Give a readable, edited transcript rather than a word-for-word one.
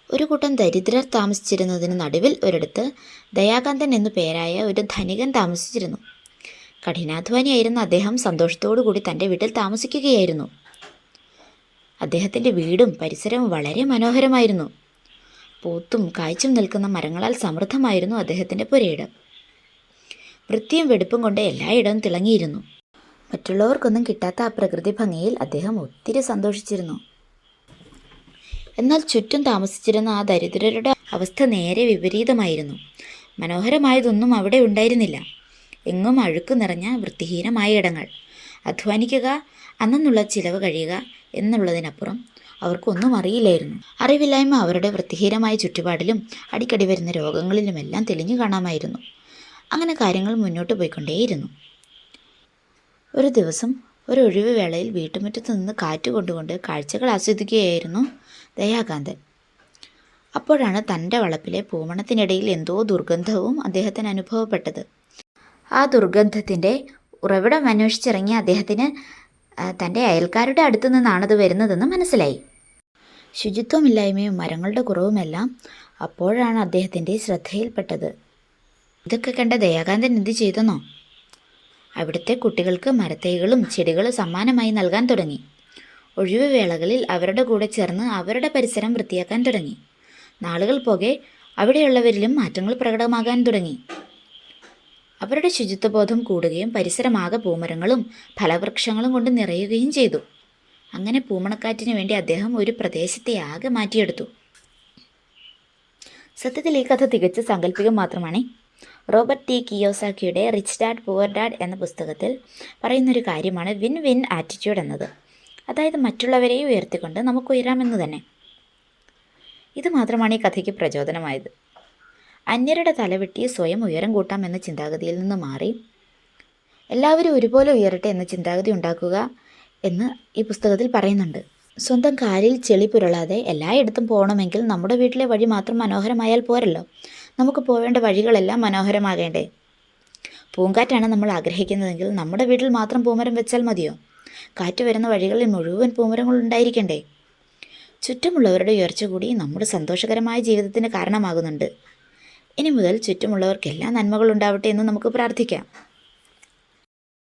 ഒരു കൂട്ടം ദരിദ്രർ താമസിച്ചിരുന്നതിന് നടുവിൽ ഒരിടത്ത് ദയാകാന്തൻ എന്നു പേരായ ഒരു ധനികൻ താമസിച്ചിരുന്നു. കഠിനാധ്വാനിയായിരുന്ന അദ്ദേഹം സന്തോഷത്തോടുകൂടി തൻ്റെ വീട്ടിൽ താമസിക്കുകയായിരുന്നു. അദ്ദേഹത്തിൻ്റെ വീടും പരിസരവും വളരെ മനോഹരമായിരുന്നു. പൂത്തും കായ്ച്ചും നിൽക്കുന്ന മരങ്ങളാൽ സമൃദ്ധമായിരുന്നു അദ്ദേഹത്തിൻ്റെ പുരയിടം. വൃത്തിയും വെടുപ്പും കൊണ്ട് എല്ലായിടവും തിളങ്ങിയിരുന്നു. മറ്റുള്ളവർക്കൊന്നും കിട്ടാത്ത ആ പ്രകൃതി ഭംഗിയിൽ അദ്ദേഹം ഒത്തിരി സന്തോഷിച്ചിരുന്നു. എന്നാൽ ചുറ്റും താമസിച്ചിരുന്ന ആ ദരിദ്രരുടെ അവസ്ഥ നേരെ വിപരീതമായിരുന്നു. മനോഹരമായതൊന്നും അവിടെ ഉണ്ടായിരുന്നില്ല. എങ്ങും അഴുക്ക് നിറഞ്ഞ വൃത്തിഹീനമായ ഇടങ്ങൾ. അധ്വാനിക്കുക, അന്നുള്ള ചിലവ് കഴിയുക എന്നുള്ളതിനപ്പുറം അവർക്കൊന്നും അറിയില്ലായിരുന്നു. അറിവില്ലായ്മ അവരുടെ വൃത്തിഹീനമായ ചുറ്റുപാടിലും അടിക്കടി വരുന്ന രോഗങ്ങളിലുമെല്ലാം തെളിഞ്ഞു കാണാമായിരുന്നു. അങ്ങനെ കാര്യങ്ങൾ മുന്നോട്ട് പോയിക്കൊണ്ടേയിരുന്നു. ഒരു ദിവസം ഒരു ഒഴിവ് വേളയിൽ വീട്ടുമുറ്റത്ത് നിന്ന് കാറ്റ് കൊണ്ടുകൊണ്ട് കാഴ്ചകൾ ആസ്വദിക്കുകയായിരുന്നു ദയാകാന്തൻ. അപ്പോഴാണ് തൻ്റെ വളപ്പിലെ പൂമണത്തിനിടയിൽ എന്തോ ദുർഗന്ധവും അദ്ദേഹത്തിന് അനുഭവപ്പെട്ടത്. ആ ദുർഗന്ധത്തിൻ്റെ ഉറവിടം അന്വേഷിച്ചിറങ്ങിയ അദ്ദേഹത്തിന് തൻ്റെ അയൽക്കാരുടെ അടുത്തു നിന്നാണത് വരുന്നതെന്ന് മനസ്സിലായി. ശുചിത്വമില്ലായ്മയും മരങ്ങളുടെ കുറവുമെല്ലാം അപ്പോഴാണ് അദ്ദേഹത്തിൻ്റെ ശ്രദ്ധയിൽപ്പെട്ടത്. ഇതൊക്കെ കണ്ട ദയാകാന്തൻ എന്ത് ചെയ്തെന്നോ? അവിടുത്തെ കുട്ടികൾക്ക് മരത്തൈകളും ചെടികളും സമ്മാനമായി നൽകാൻ തുടങ്ങി. ഒഴിവ് വേളകളിൽ അവരുടെ കൂടെ ചേർന്ന് അവരുടെ പരിസരം വൃത്തിയാക്കാൻ തുടങ്ങി. നാളുകൾ പോകെ അവിടെയുള്ളവരിലും മാറ്റങ്ങൾ പ്രകടമാകാൻ തുടങ്ങി. അവരുടെ ശുചിത്വബോധം കൂടുകയും പരിസരമാകെ പൂമരങ്ങളും ഫലവൃക്ഷങ്ങളും കൊണ്ട് നിറയുകയും ചെയ്തു. അങ്ങനെ പൂമണക്കാറ്റിനു വേണ്ടി അദ്ദേഹം ഒരു പ്രദേശത്തെ ആകെ മാറ്റിയെടുത്തു. സത്യത്തിൽ ഈ കഥ തികച്ച സാങ്കല്പികം മാത്രമാണ്. റോബർട്ട് ടി കിയോസാക്കിയുടെ റിച്ച് ഡാഡ് പുവർ ഡാഡ് എന്ന പുസ്തകത്തിൽ പറയുന്നൊരു കാര്യമാണ് വിൻ വിൻ ആറ്റിറ്റ്യൂഡ് എന്നത്. അതായത് മറ്റുള്ളവരെ ഉയർത്തിക്കൊണ്ട് നമുക്ക് ഉയരാമെന്ന് തന്നെ. ഇത് മാത്രമാണ് ഈ കഥയ്ക്ക് പ്രചോദനമായത്. അന്യരുടെ തലവെട്ടി സ്വയം ഉയരം കൂട്ടാം എന്ന ചിന്താഗതിയിൽ നിന്ന് മാറി എല്ലാവരും ഒരുപോലെ ഉയരട്ടെ എന്ന ചിന്താഗതി ഉണ്ടാക്കുക എന്ന് ഈ പുസ്തകത്തിൽ പറയുന്നുണ്ട്. സ്വന്തം കാലിൽ ചെളി പുരളാതെ എല്ലായിടത്തും പോകണമെങ്കിൽ നമ്മുടെ വീട്ടിലെ വഴി മാത്രം മനോഹരമായാൽ പോരല്ലോ. നമുക്ക് പോവേണ്ട വഴികളെല്ലാം മനോഹരമാകേണ്ടേ? പൂങ്കാറ്റാണ് നമ്മൾ ആഗ്രഹിക്കുന്നതെങ്കിൽ നമ്മുടെ വീട്ടിൽ മാത്രം പൂമരം വെച്ചാൽ മതിയോ? കാറ്റ് വരുന്ന വഴികളിൽ മുഴുവൻ പൂമരങ്ങൾ ഉണ്ടായിരിക്കണ്ടേ? ചുറ്റുമുള്ളവരുടെ ഉയർച്ച കൂടി നമ്മുടെ സന്തോഷകരമായ ജീവിതത്തിന് കാരണമാകുന്നുണ്ട്. ഇനി മുതൽ ചുറ്റുമുള്ളവർക്കെല്ലാം നന്മകൾ ഉണ്ടാവട്ടെ എന്ന് നമുക്ക് പ്രാർത്ഥിക്കാം.